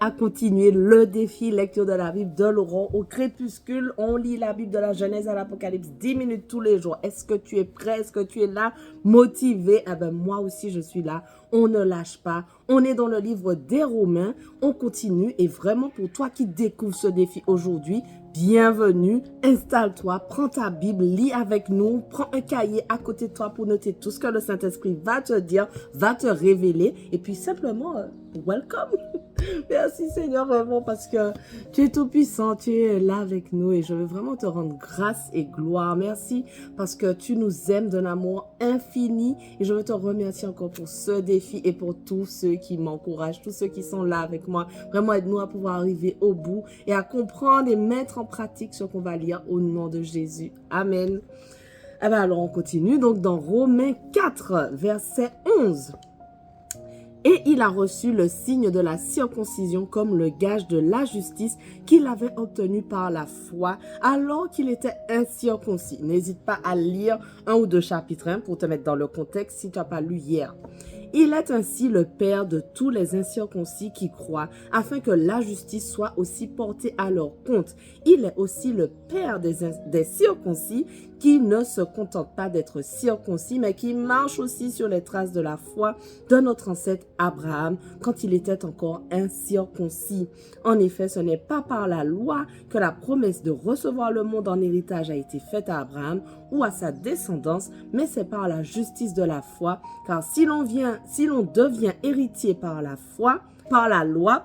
à continuer le défi lecture de la Bible de Laurent au crépuscule. On lit la Bible de la Genèse à l'Apocalypse 10 minutes tous les jours. Est-ce que tu es prêt? Est-ce que tu es là, motivé? Eh ben, moi aussi, je suis là. On ne lâche pas. On est dans le livre des Romains. On continue. Et vraiment, pour toi qui découvres ce défi aujourd'hui, bienvenue. Installe-toi, prends ta Bible, lis avec nous, prends un cahier à côté de toi pour noter tout ce que le Saint-Esprit va te dire, va te révéler. Et puis simplement, welcome. Merci Seigneur vraiment parce que tu es tout puissant, tu es là avec nous et je veux vraiment te rendre grâce et gloire. Merci parce que tu nous aimes d'un amour infini et je veux te remercier encore pour ce défi et pour tous ceux qui m'encouragent, tous ceux qui sont là avec moi. Vraiment aide-nous à pouvoir arriver au bout et à comprendre et mettre en pratique ce qu'on va lire au nom de Jésus. Amen. Eh bien alors on continue donc dans Romains 4 verset 11. Et il a reçu le signe de la circoncision comme le gage de la justice qu'il avait obtenu par la foi alors qu'il était incirconcis. N'hésite pas à lire 1 ou 2 chapitres pour te mettre dans le contexte si tu n'as pas lu hier. Il est ainsi le Père de tous les incirconcis qui croient, afin que la justice soit aussi portée à leur compte. Il est aussi le Père des circoncis qui ne se contentent pas d'être circoncis, mais qui marchent aussi sur les traces de la foi de notre ancêtre Abraham quand il était encore incirconcis. En effet, ce n'est pas par la loi que la promesse de recevoir le monde en héritage a été faite à Abraham ou à sa descendance, mais c'est par la justice de la foi, car si l'on devient héritier par la loi,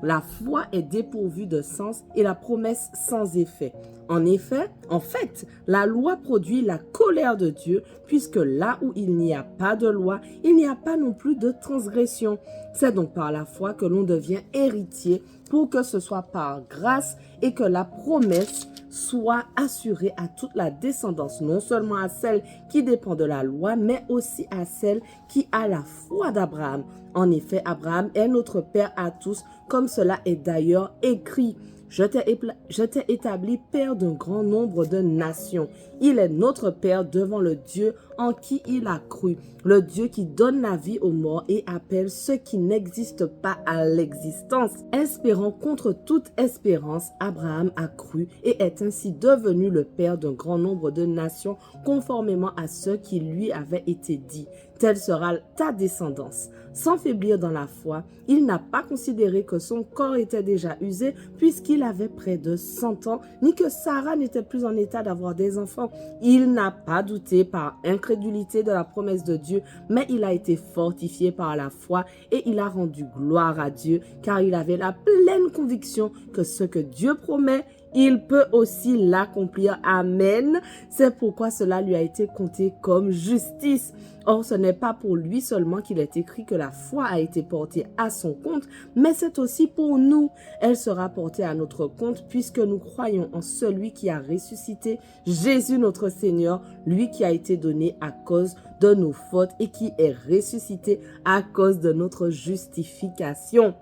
la foi est dépourvue de sens et la promesse sans effet. En fait, la loi produit la colère de Dieu, puisque là où il n'y a pas de loi, il n'y a pas non plus de transgression. C'est donc par la foi que l'on devient héritier, pour que ce soit par grâce et que la promesse soit assurée à toute la descendance, non seulement à celle qui dépend de la loi, mais aussi à celle qui a la foi d'Abraham. En effet, Abraham est notre Père à tous, comme cela est d'ailleurs écrit. Je t'ai établi Père d'un grand nombre de nations. Il est notre Père devant le Dieu en qui il a cru, le Dieu qui donne la vie aux morts et appelle ceux qui n'existent pas à l'existence. Espérant contre toute espérance, Abraham a cru et est ainsi devenu le Père d'un grand nombre de nations, conformément à ce qui lui avait été dit. Telle sera ta descendance. Sans faiblir dans la foi, il n'a pas considéré que son corps était déjà usé puisqu'il avait près de 100 ans, ni que Sarah n'était plus en état d'avoir des enfants. Il n'a pas douté par incrédulité de la promesse de Dieu, mais il a été fortifié par la foi et il a rendu gloire à Dieu, car il avait la pleine conviction que ce que Dieu promet, il peut aussi l'accomplir. Amen. C'est pourquoi cela lui a été compté comme justice. Or, ce n'est pas pour lui seulement qu'il est écrit que la foi a été portée à son compte, mais c'est aussi pour nous. Elle sera portée à notre compte puisque nous croyons en celui qui a ressuscité Jésus notre Seigneur, lui qui a été donné à cause de nos fautes et qui est ressuscité à cause de notre justification.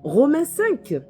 Romains 5.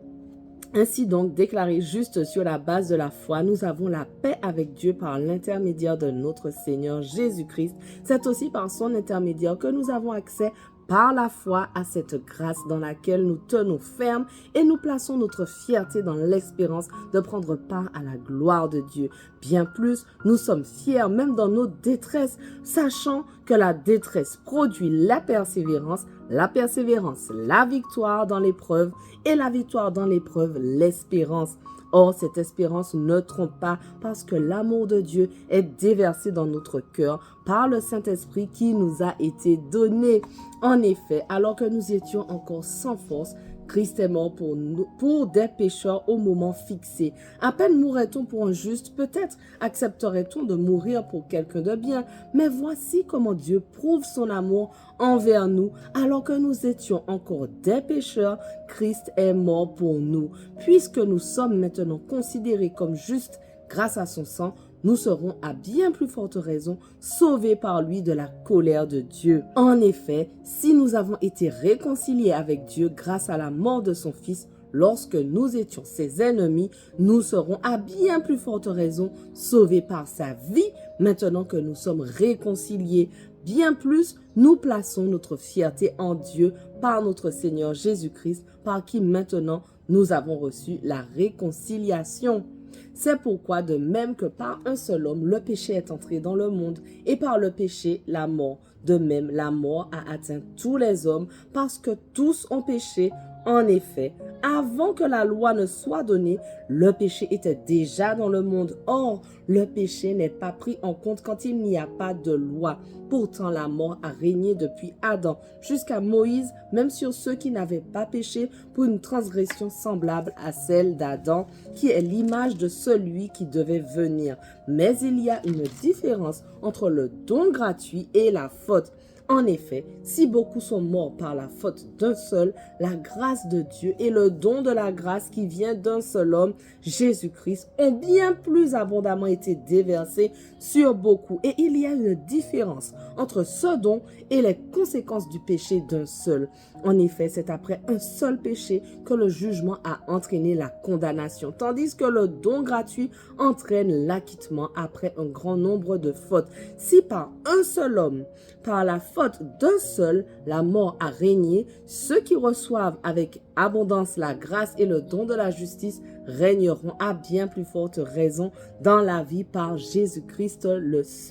Ainsi donc, déclaré juste sur la base de la foi, nous avons la paix avec Dieu par l'intermédiaire de notre Seigneur Jésus-Christ. C'est aussi par son intermédiaire que nous avons accès par la foi à cette grâce dans laquelle nous tenons ferme et nous plaçons notre fierté dans l'espérance de prendre part à la gloire de Dieu. Bien plus, nous sommes fiers même dans nos détresses, sachant que la détresse produit la persévérance, la victoire dans l'épreuve et la victoire dans l'épreuve, l'espérance. Or, cette espérance ne trompe pas parce que l'amour de Dieu est déversé dans notre cœur par le Saint-Esprit qui nous a été donné. En effet, alors que nous étions encore sans force, Christ est mort pour nous, pour des pécheurs au moment fixé. À peine mourrait-on pour un juste, peut-être accepterait-on de mourir pour quelqu'un de bien. Mais voici comment Dieu prouve son amour envers nous. Alors que nous étions encore des pécheurs, Christ est mort pour nous. Puisque nous sommes maintenant considérés comme justes grâce à son sang, nous serons à bien plus forte raison sauvés par lui de la colère de Dieu. En effet, si nous avons été réconciliés avec Dieu grâce à la mort de son Fils, lorsque nous étions ses ennemis, nous serons à bien plus forte raison sauvés par sa vie, maintenant que nous sommes réconciliés. Bien plus, nous plaçons notre fierté en Dieu par notre Seigneur Jésus-Christ, par qui maintenant nous avons reçu la réconciliation. C'est pourquoi, de même que par un seul homme, le péché est entré dans le monde, et par le péché, la mort. De même, la mort a atteint tous les hommes, parce que tous ont péché. En effet, avant que la loi ne soit donnée, le péché était déjà dans le monde. Or, le péché n'est pas pris en compte quand il n'y a pas de loi. Pourtant, la mort a régné depuis Adam jusqu'à Moïse, même sur ceux qui n'avaient pas péché, pour une transgression semblable à celle d'Adam, qui est l'image de celui qui devait venir. Mais il y a une différence entre le don gratuit et la faute. En effet, si beaucoup sont morts par la faute d'un seul, la grâce de Dieu et le don de la grâce qui vient d'un seul homme, Jésus-Christ, ont bien plus abondamment été déversés sur beaucoup. Et il y a une différence entre ce don et les conséquences du péché d'un seul. En effet, c'est après un seul péché que le jugement a entraîné la condamnation, tandis que le don gratuit entraîne l'acquittement après un grand nombre de fautes. Si par un seul homme, par la faute d'un seul, la mort a régné, ceux qui reçoivent avec abondance la grâce et le don de la justice régneront à bien plus forte raison dans la vie par Jésus-Christ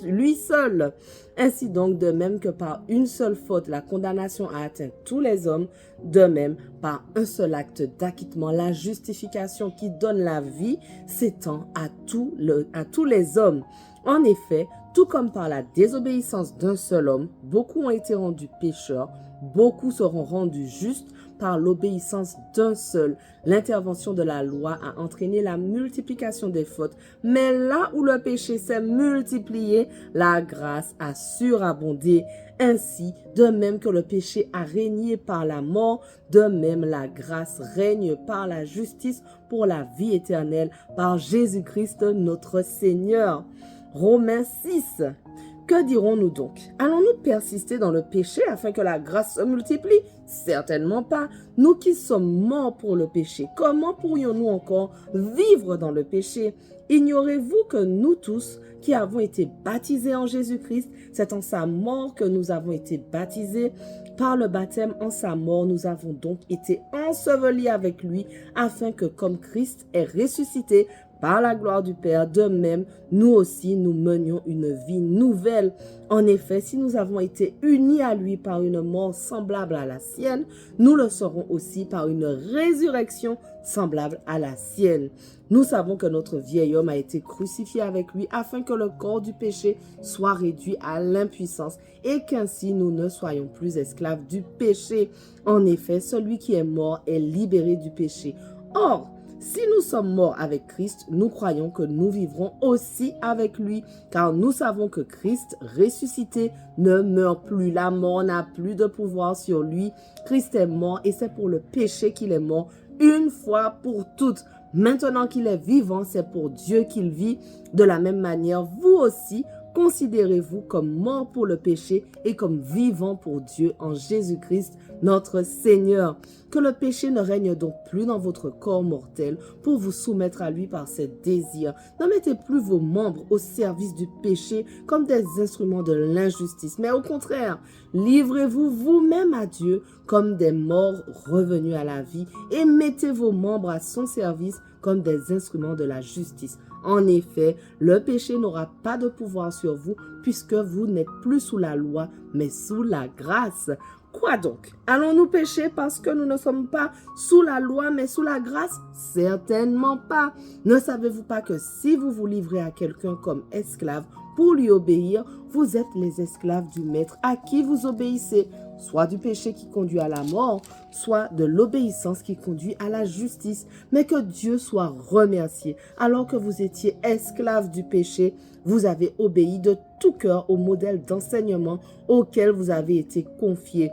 lui seul. Ainsi donc, de même que par une seule faute, la condamnation a atteint tous les hommes, de même, par un seul acte d'acquittement, la justification qui donne la vie s'étend à tous les hommes. En effet, tout comme par la désobéissance d'un seul homme, beaucoup ont été rendus pécheurs, beaucoup seront rendus justes par l'obéissance d'un seul. L'intervention de la loi a entraîné la multiplication des fautes, mais là où le péché s'est multiplié, la grâce a surabondé. Ainsi, de même que le péché a régné par la mort, de même la grâce règne par la justice pour la vie éternelle, par Jésus-Christ notre Seigneur. Romains 6. Que dirons-nous donc? Allons-nous persister dans le péché afin que la grâce se multiplie? Certainement pas. Nous qui sommes morts pour le péché, comment pourrions-nous encore vivre dans le péché? Ignorez-vous que nous tous qui avons été baptisés en Jésus-Christ, c'est en sa mort que nous avons été baptisés. Par le baptême en sa mort, nous avons donc été ensevelis avec lui, afin que comme Christ est ressuscité par la gloire du Père, de même, nous aussi, nous menions une vie nouvelle. En effet, si nous avons été unis à lui par une mort semblable à la sienne, nous le serons aussi par une résurrection semblable à la sienne. Nous savons que notre vieil homme a été crucifié avec lui afin que le corps du péché soit réduit à l'impuissance et qu'ainsi nous ne soyons plus esclaves du péché. En effet, celui qui est mort est libéré du péché. Or, si nous sommes morts avec Christ, nous croyons que nous vivrons aussi avec lui, car nous savons que Christ, ressuscité, ne meurt plus. La mort n'a plus de pouvoir sur lui. Christ est mort et c'est pour le péché qu'il est mort, une fois pour toutes. Maintenant qu'il est vivant, c'est pour Dieu qu'il vit. De la même manière, vous aussi, considérez-vous comme mort pour le péché et comme vivant pour Dieu en Jésus-Christ, notre Seigneur. Que le péché ne règne donc plus dans votre corps mortel pour vous soumettre à lui par ses désirs. Ne mettez plus vos membres au service du péché comme des instruments de l'injustice, mais au contraire, livrez-vous vous-même à Dieu comme des morts revenus à la vie et mettez vos membres à son service comme des instruments de la justice. En effet, le péché n'aura pas de pouvoir sur vous puisque vous n'êtes plus sous la loi, mais sous la grâce. Quoi donc? Allons-nous pécher parce que nous ne sommes pas sous la loi, mais sous la grâce? Certainement pas. Ne savez-vous pas que si vous vous livrez à quelqu'un comme esclave pour lui obéir, vous êtes les esclaves du maître à qui vous obéissez, soit du péché qui conduit à la mort, soit de l'obéissance qui conduit à la justice. Mais que Dieu soit remercié. Alors que vous étiez esclaves du péché, vous avez obéi de tout cœur au modèle d'enseignement auquel vous avez été confiés.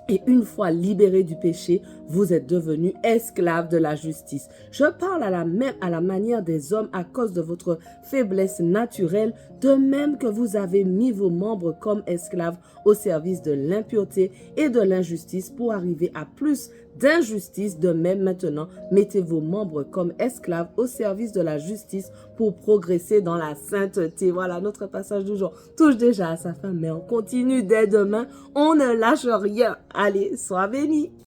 Et une fois libérés du péché, vous êtes devenus esclaves de la justice. Je parle à la manière des hommes à cause de votre faiblesse naturelle. De même que vous avez mis vos membres comme esclaves au service de l'impureté et de l'injustice pour arriver à plus d'injustice, de même maintenant, mettez vos membres comme esclaves au service de la justice pour progresser dans la sainteté. Voilà, notre passage du jour touche déjà à sa fin, mais on continue dès demain. On ne lâche rien. Allez, sois bénis.